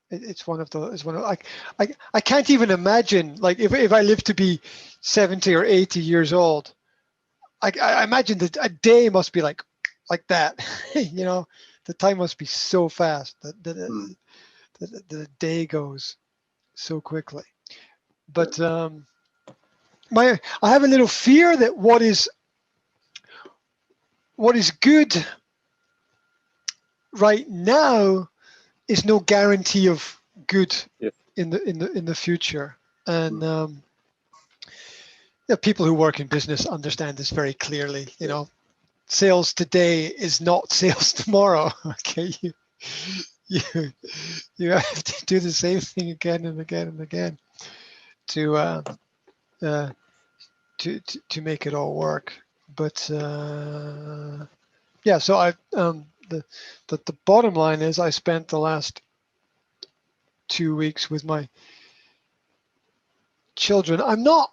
it's one of the, I can't even imagine, like, if I live to be 70 or 80 years old, I imagine that a day must be like that. You know, the time must be so fast that the day goes so quickly. But I have a little fear that what is good right now is no guarantee of good Yes. in the future. And people who work in business understand this very clearly. You know, sales today is not sales tomorrow. Okay, you you have to do the same thing again and again and again to to make it all work. But yeah, so the bottom line is I spent the last 2 weeks with my children. I'm not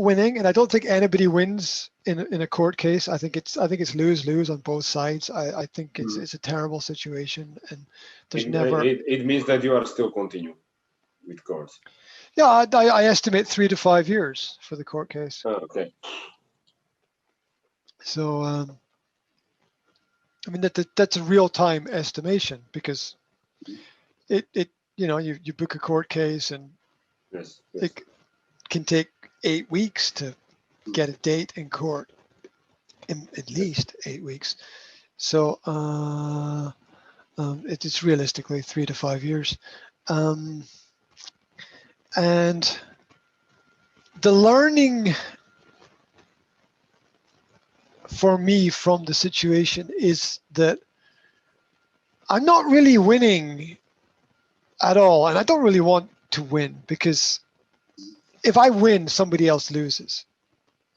winning, and I don't think anybody wins in a court case. I think it's lose-lose on both sides. I think it's a terrible situation, and there's never. It means that you are still continuing with courts. Yeah, I estimate 3 to 5 years for the court case. Oh, okay. So I mean that's a real-time estimation, because it you know, you book a court case and Yes. it can take 8 weeks to get a date in court, at least 8 weeks. So it's realistically 3 to 5 years, and the learning for me from the situation is that I'm not really winning at all, and I don't really want to win, because if I win, somebody else loses.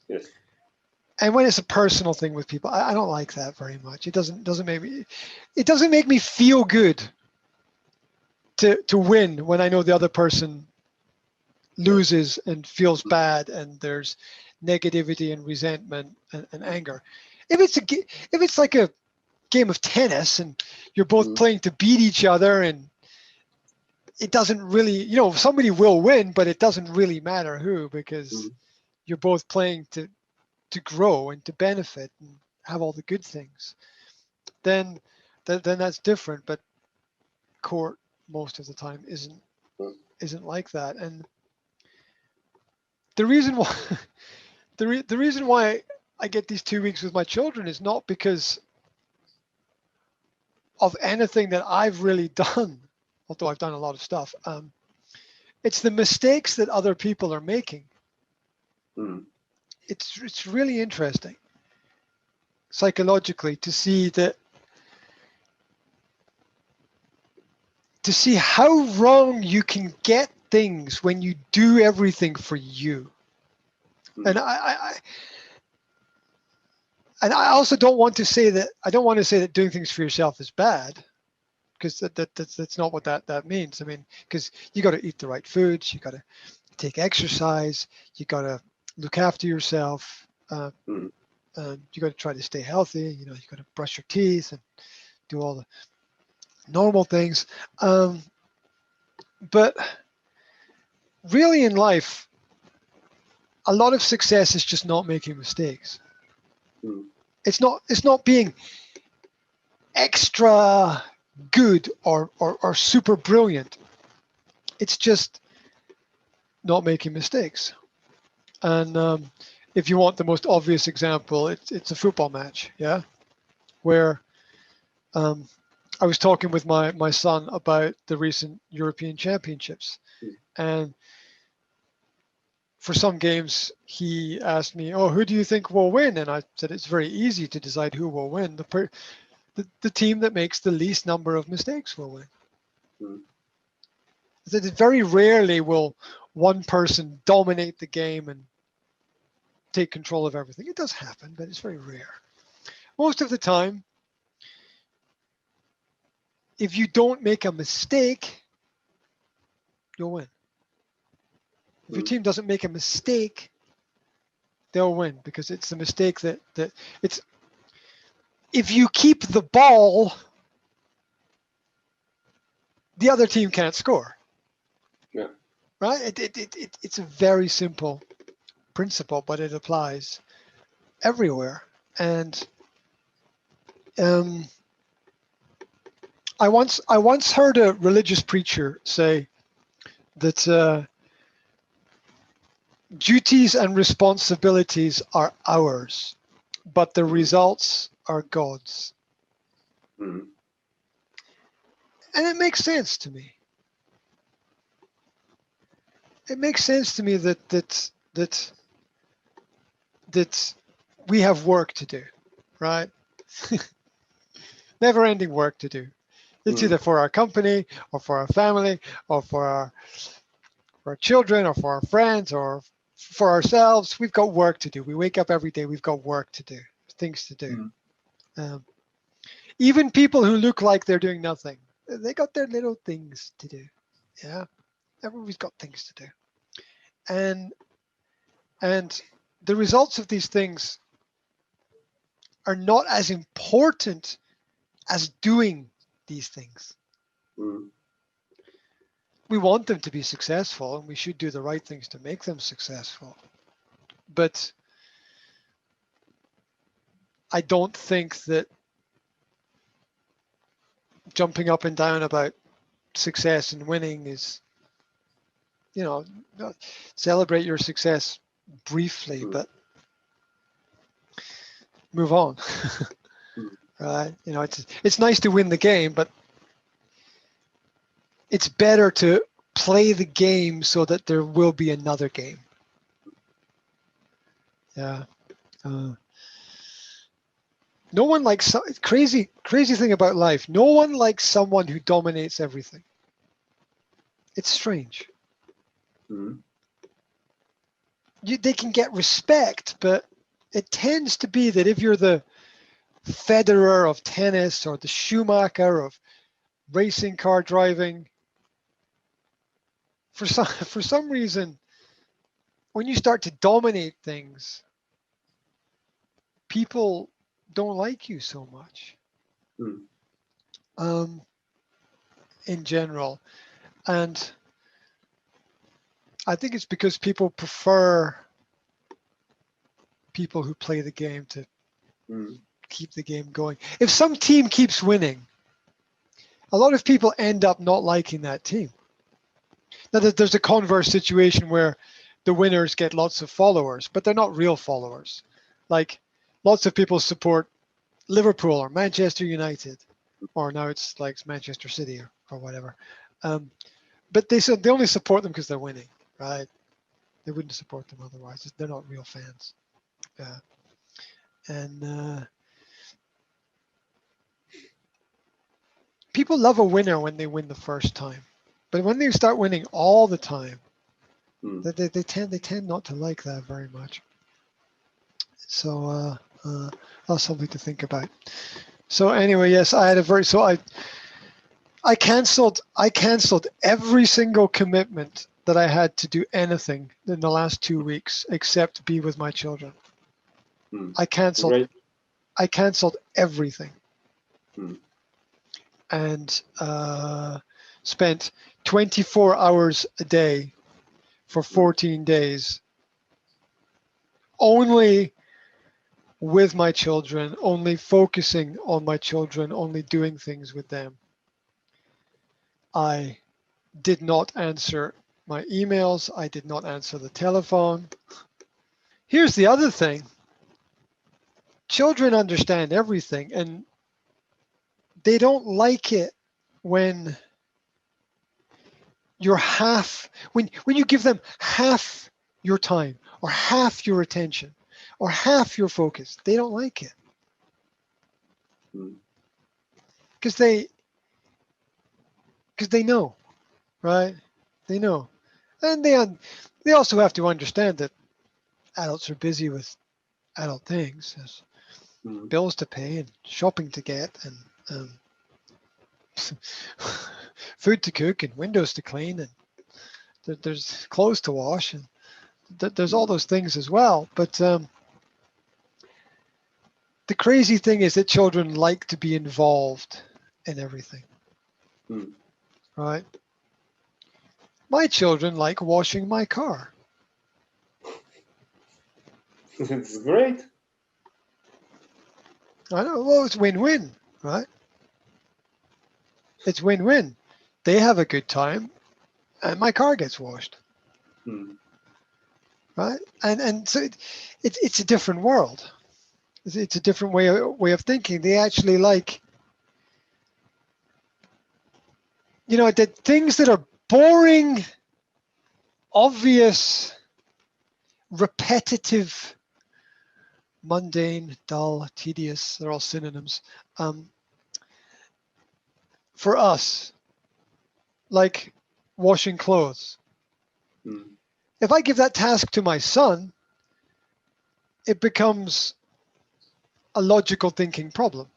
Yes. And when it's a personal thing with people, I don't like that very much. It doesn't make me feel good to win when I know the other person loses and feels bad, and there's negativity and resentment and anger. If it's like a game of tennis and you're both playing to beat each other, and it doesn't really, you know, somebody will win, but it doesn't really matter who, because you're both playing to grow and to benefit and have all the good things. Then that's different. But court most of the time isn't like that. And the reason why the reason why I get these 2 weeks with my children is not because of anything that I've really done, although I've done a lot of stuff. It's the mistakes that other people are making. It's really interesting psychologically to see how wrong you can get things when you do everything for you. And I also don't want to say that doing things for yourself is bad, because that's not what that means. I mean, because you got to eat the right foods, you got to take exercise, you got to look after yourself, you got to try to stay healthy. You know, you got to brush your teeth and do all the normal things. But really in life, a lot of success is just not making mistakes. It's not being extra good or super brilliant. It's just not making mistakes. And if you want the most obvious example, it's a football match, yeah, where I was talking with my son about the recent European Championships, and for some games he asked me, "Oh, who do you think will win?" And I said it's very easy to decide who will win. The team that makes the least number of mistakes will win. That very rarely will one person dominate the game and take control of everything. It does happen, but it's very rare. Most of the time, if you don't make a mistake, you'll win. If your team doesn't make a mistake, they'll win, because it's the mistake that it's. If you keep the ball the other team can't score. Yeah. Right? It's a very simple principle, but it applies everywhere. And I once heard a religious preacher say that duties and responsibilities are ours, but the results are God's. Mm. And it makes sense to me. It makes sense to me that we have work to do, right? Never-ending work to do. It's either for our company or for our family or for our children or for our friends or for ourselves. We've got work to do. We wake up every day. We've got work to do, things to do. Even people who look like they're doing nothing, they got their little things to do. Yeah, everybody's got things to do. And the results of these things are not as important as doing these things. We want them to be successful, and we should do the right things to make them successful. But I don't think that jumping up and down about success and winning is, celebrate your success briefly, but move on. Right? It's nice to win the game, but it's better to play the game so that there will be another game. Yeah. No one likes crazy thing about life. No one likes someone who dominates everything. It's strange. They can get respect, but it tends to be that if you're the Federer of tennis or the Schumacher of racing car driving, for some reason, when you start to dominate things, people don't like you so much. In general. And I think it's because people prefer people who play the game to keep the game going. If some team keeps winning, a lot of people end up not liking that team. Now, there's a converse situation where the winners get lots of followers, but they're not real followers. Like, lots of people support Liverpool or Manchester United, or now it's like Manchester City or whatever. But they only support them because they're winning, right? They wouldn't support them otherwise. They're not real fans. And people love a winner when they win the first time, but when they start winning all the time, they tend not to like that very much. So that's something to think about. So anyway, yes, I had I canceled every single commitment that I had to do anything in the last 2 weeks except be with my children. I canceled everything. And spent 24 hours a day for 14 days only with my children, only focusing on my children, only doing things with them. I did not answer my emails. I did not answer the telephone. Here's the other thing. Children understand everything, and they don't like it when you're when you give them half your time or half your attention or half your focus. They don't like it. Because they know, right? They know. And they also have to understand that adults are busy with adult things. There's bills to pay and shopping to get and food to cook and windows to clean and there's clothes to wash and there's all those things as well. But the crazy thing is that children like to be involved in everything. right? My children like washing my car. It's great. I know, well, it's win-win, right? It's win-win. They have a good time, and my car gets washed, Mm. right? And so it's a different world. It's a different way of thinking. They actually like, the things that are boring, obvious, repetitive, mundane, dull, tedious. They're all synonyms. For us, like washing clothes. Mm. If I give that task to my son, it becomes a logical thinking problem.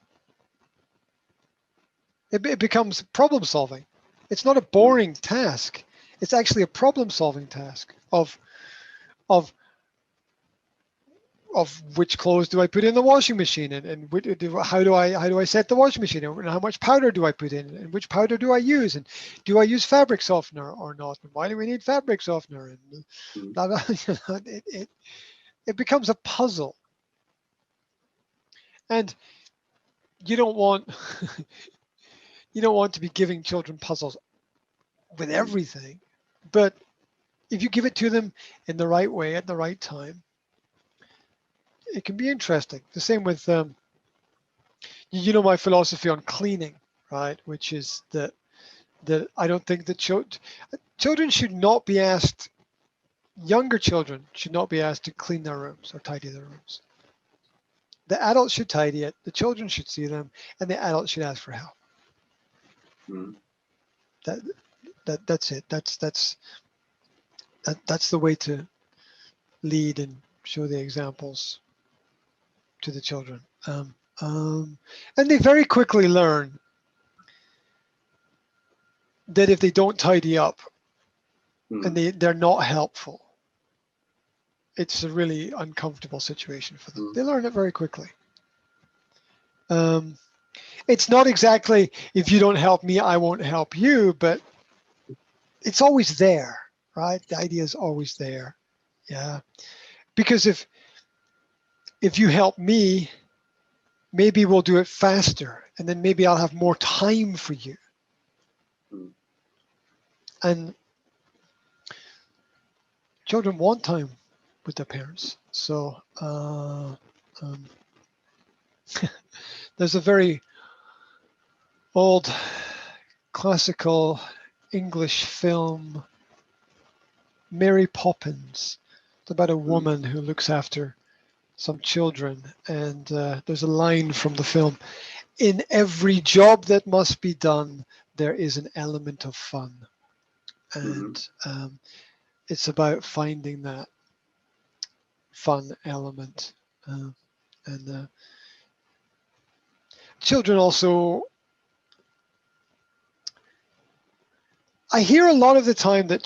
It becomes problem solving. It's not a Mm. boring task. It's actually a problem solving task of of which clothes do I put in the washing machine, and how do I set the washing machine, and how much powder do I put in, and which powder do I use, and do I use fabric softener or not, and why do we need fabric softener, and Mm. blah, blah, it becomes a puzzle, and you don't want you don't want to be giving children puzzles with Mm. everything, but if you give it to them in the right way at the right time, it can be interesting. The same with my philosophy on cleaning, right? Which is that I don't think that children should not be asked, younger children should not be asked to clean their rooms or tidy their rooms. The adults should tidy it, the children should see them, and the adults should ask for help. Mm. That's it. That's the way to lead and show the examples to the children. And they very quickly learn that if they don't tidy up and Mm. they're not helpful, it's a really uncomfortable situation for them. Mm. They learn it very quickly. It's not exactly, if you don't help me, I won't help you, but it's always there, right? The idea is always there. Yeah. Because if you help me, maybe we'll do it faster, and then maybe I'll have more time for you. Mm. And children want time with their parents. So there's a very old classical English film, Mary Poppins. It's about a Mm. woman who looks after some children, and there's a line from the film: in every job that must be done, there is an element of fun. Mhm. And it's about finding that fun element. And children also, I hear a lot of the time that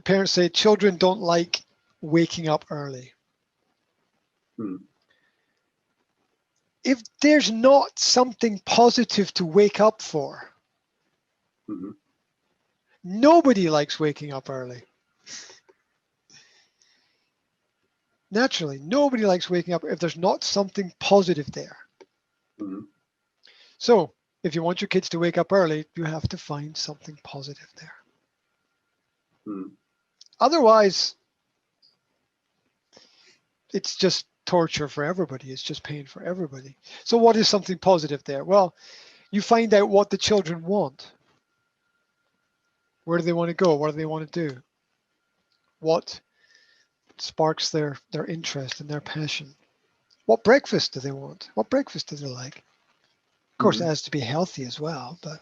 parents say children don't like waking up early. Mm. If there's not something positive to wake up for, Mhm. nobody likes waking up early. Naturally, nobody likes waking up if there's not something positive there. Mhm. So if you want your kids to wake up early, you have to find something positive there. Mm. Otherwise, it's just torture for everybody. It's just pain for everybody. So what is something positive there? Well, you find out what the children want. Where do they want to go? What do they want to do? What sparks their interest and their passion? What breakfast do they want? What breakfast do they like? Of course, it Mhm. has to be healthy as well, but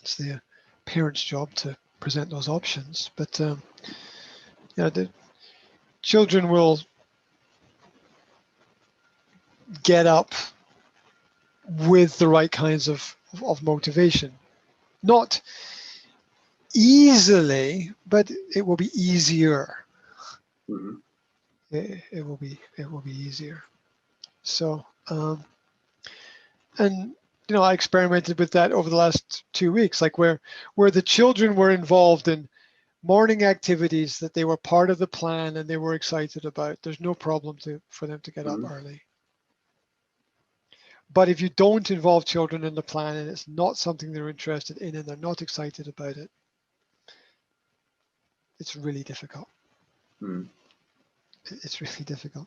it's the parents' job to present those options. But the children will get up with the right kinds of motivation. Not easily, but it will be easier. Mhm. It will be easier. So and I experimented with that over the last 2 weeks, like where the children were involved in morning activities that they were part of the plan and they were excited about. There's no problem for them to get up early. But if you don't involve children in the plan and it's not something they're interested in and they're not excited about it, it's really difficult. It's really difficult.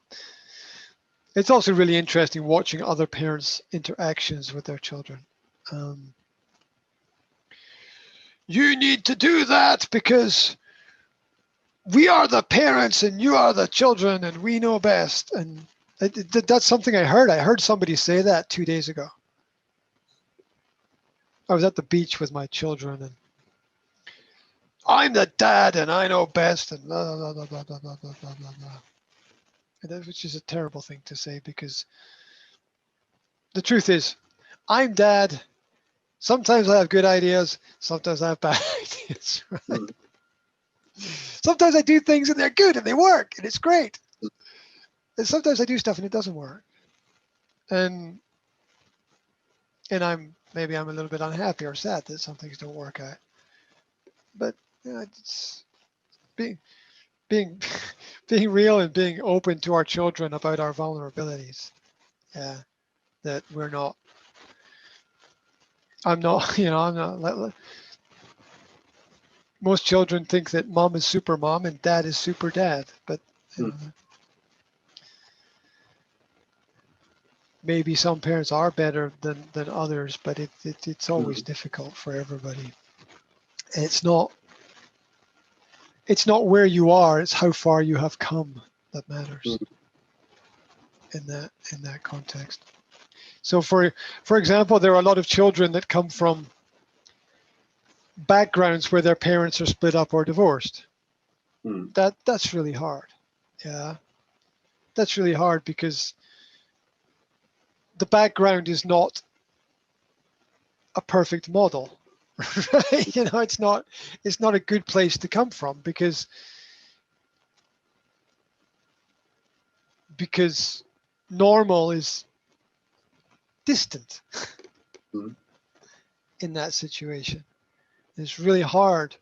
It's also really interesting watching other parents' interactions with their children. You need to do that because we are the parents and you are the children and we know best. And that's something I heard. I heard somebody say that 2 days ago. I was at the beach with my children and I'm the dad and I know best and blah, blah, blah, blah, blah, blah, blah, blah, blah. Which is a terrible thing to say because the truth is, I'm dad. Sometimes I have good ideas. Sometimes I have bad ideas. Right? Sometimes I do things and they're good and they work and it's great. And sometimes I do stuff and it doesn't work. And maybe I'm a little bit unhappy or sad that some things don't work out. But it's being real and being open to our children about our vulnerabilities. Yeah, that we're not. I'm not. I'm not. Most children think that mom is super mom and dad is super dad, but maybe some parents are better than others. But it's always difficult for everybody. And it's not where you are, it's how far you have come that matters in that context. So for example, there are a lot of children that come from backgrounds where their parents are split up or divorced. That's really hard. Yeah. That's really hard because the background is not a perfect model. Right? It's not a good place to come from because normal is distant in that situation. It's really hard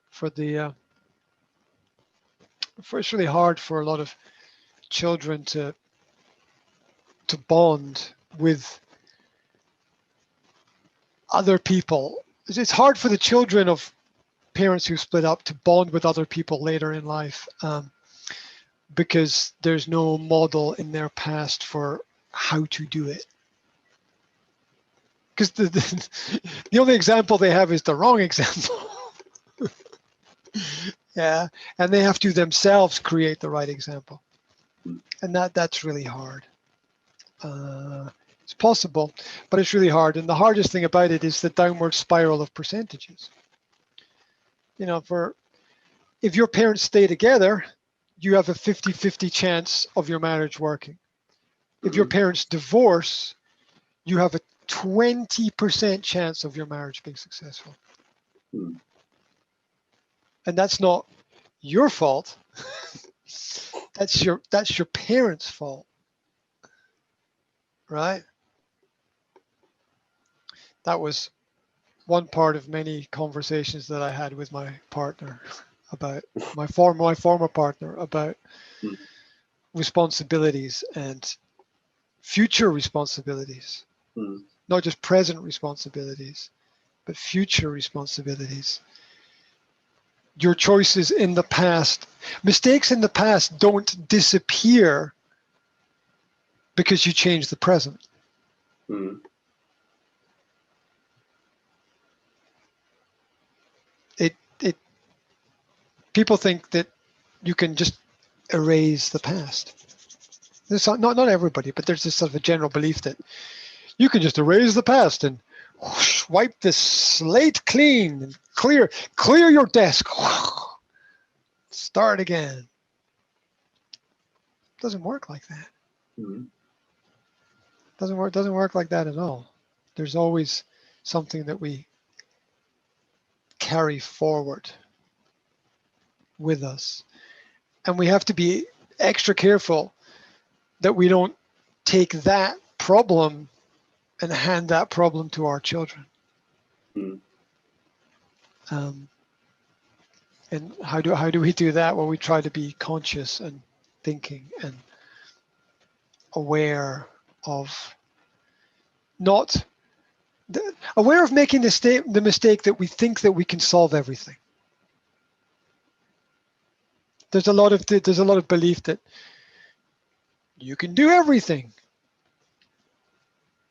for it's really hard for a lot of children to bond with other people. It's hard for the children of parents who split up to bond with other people later in life because there's no model in their past for how to do it. Because the only example they have is the wrong example. Yeah, and they have to themselves create the right example, and that's really hard. It's possible, but it's really hard. And the hardest thing about it is the downward spiral of percentages. If your parents stay together, you have a 50-50 chance of your marriage working. If your parents divorce, you have a 20% chance of your marriage being successful. And that's not your fault. That's your parents' fault. Right? That was one part of many conversations that I had with my partner about my former partner about responsibilities and future responsibilities, not just present responsibilities, but future responsibilities. Your choices in the past, mistakes in the past don't disappear because you change the present. People think that you can just erase the past. There's not everybody, but there's this sort of a general belief that you can just erase the past and whoosh, wipe the slate clean and clear your desk. Start again. It doesn't work like that. Doesn't work like that at all. There's always something that we carry forward with us. And we have to be extra careful that we don't take that problem and hand that problem to our children. Mm. And how do we do that? Well, we try to be conscious and thinking and aware of not aware of making the mistake that we think that we can solve everything. There's a lot of belief that you can do everything.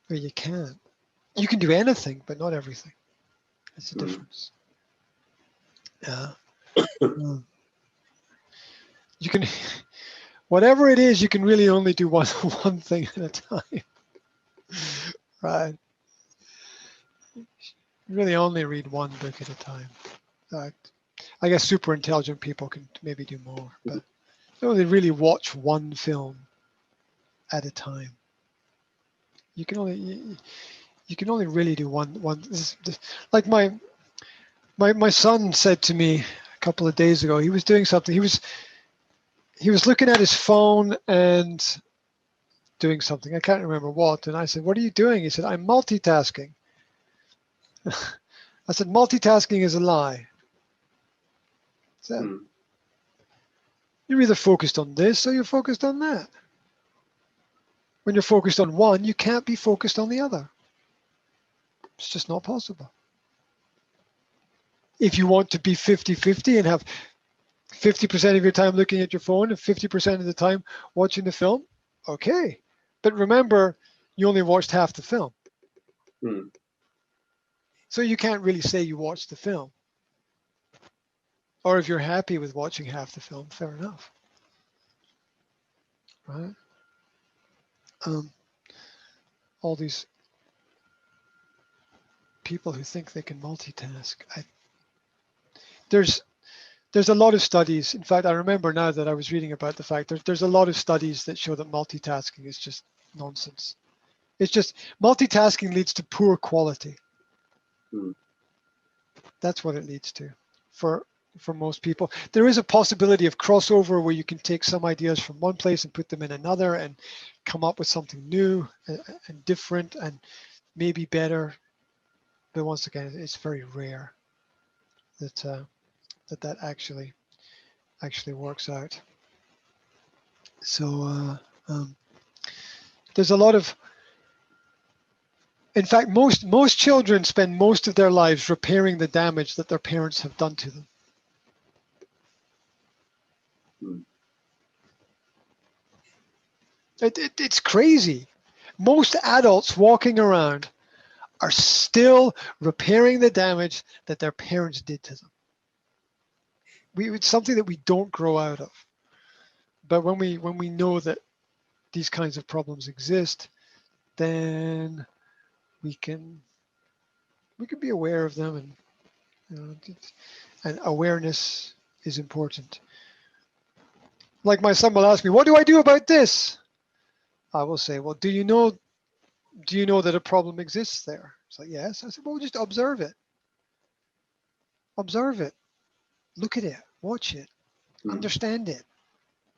Or you can't. You can do anything, but not everything. That's the difference. Yeah. You can, whatever it is, you can really only do one thing at a time. Right. You really only read one book at a time. I guess super intelligent people can maybe do more, but you only really watch one film at a time. You can only really do one. Like my son said to me a couple of days ago, he was doing something. He was looking at his phone and doing something. I can't remember what. And I said, "What are you doing?" He said, "I'm multitasking." I said, "Multitasking is a lie." So you're either focused on this or you're focused on that. When you're focused on one, you can't be focused on the other. It's just not possible. If you want to be 50-50 and have 50% of your time looking at your phone and 50% of the time watching the film, okay. But remember, you only watched half the film. So you can't really say you watched the film. Or if you're happy with watching half the film, fair enough. Right? All these people who think they can multitask. There's a lot of studies. In fact, I remember now that I was reading about the fact there's a lot of studies that show that multitasking is just nonsense. It's just multitasking leads to poor quality. That's what it leads to for most people. There is a possibility of crossover where you can take some ideas from one place and put them in another and come up with something new and different and maybe better. But once again, it's very rare that that actually works out. So there's a lot of, in fact, most children spend most of their lives repairing the damage that their parents have done to them. It's crazy. Most adults walking around are still repairing the damage that their parents did to them. It's something that we don't grow out of. But when we know that these kinds of problems exist, then we can be aware of them, and awareness is important. Like my son will ask me, "What do I do about this?" I will say, "Well, do you know that a problem exists there?" It's like, "Yes." I said, "Well, just observe it. Observe it. Look at it. Watch it. Understand it.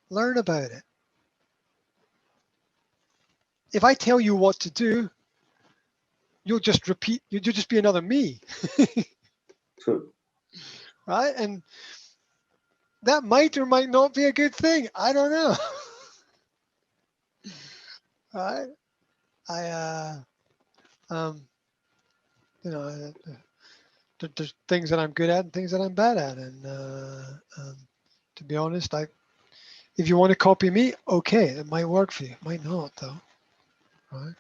Learn about it. If I tell you what to do, you'll just repeat. You'll just be another me." Right? And that might or might not be a good thing. I don't know. Right? There's things that I'm good at and things that I'm bad at, and to be honest, if you want to copy me, okay, it might work for you. It might not, though. Right?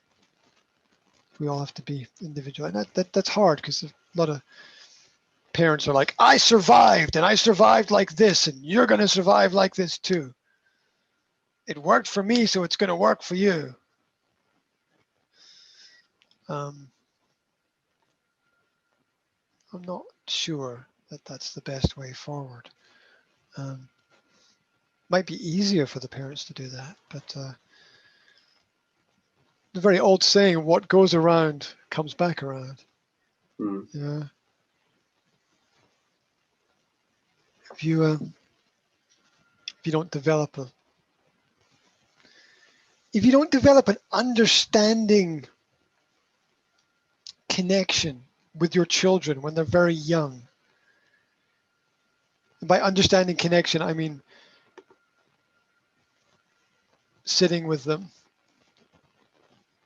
We all have to be individual, and that's hard because a lot of parents are like, "I survived, and I survived like this, and you're going to survive like this too. It worked for me, so it's going to work for you." I'm not sure that that's the best way forward. Might be easier for the parents to do that, but the very old saying, "What goes around comes back around." Yeah. If you don't develop an understanding connection with your children when they're very young. And by understanding connection, I mean sitting with them,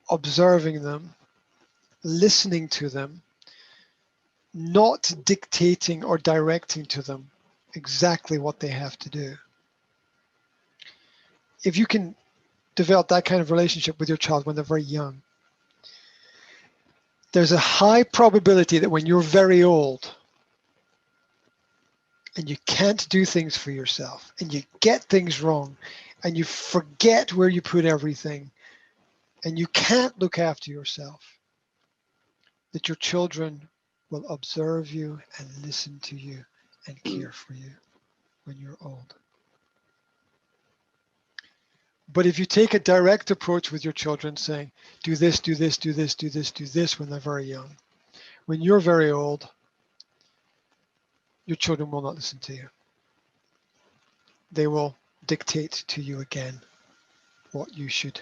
observing them, listening to them, not dictating or directing to them exactly what they have to do. If you can develop that kind of relationship with your child when they're very young, there's a high probability that when you're very old and you can't do things for yourself and you get things wrong and you forget where you put everything and you can't look after yourself, that your children will observe you and listen to you and care for you when you're old. But if you take a direct approach with your children saying, do this, do this, do this, do this, do this when they're very young, when you're very old, your children will not listen to you. They will dictate to you again what you should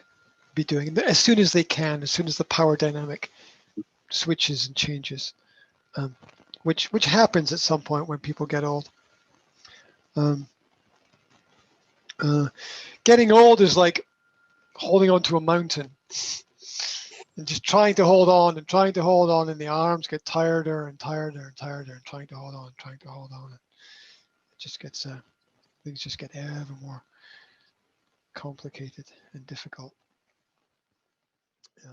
be doing as soon as they can, as soon as the power dynamic switches and changes, which happens at some point when people get old. Getting old is like holding onto a mountain and just trying to hold on and trying to hold on, and the arms get tireder and tireder and tireder and trying to hold on, trying to hold on. It just gets, things just get ever more complicated and difficult. Yeah.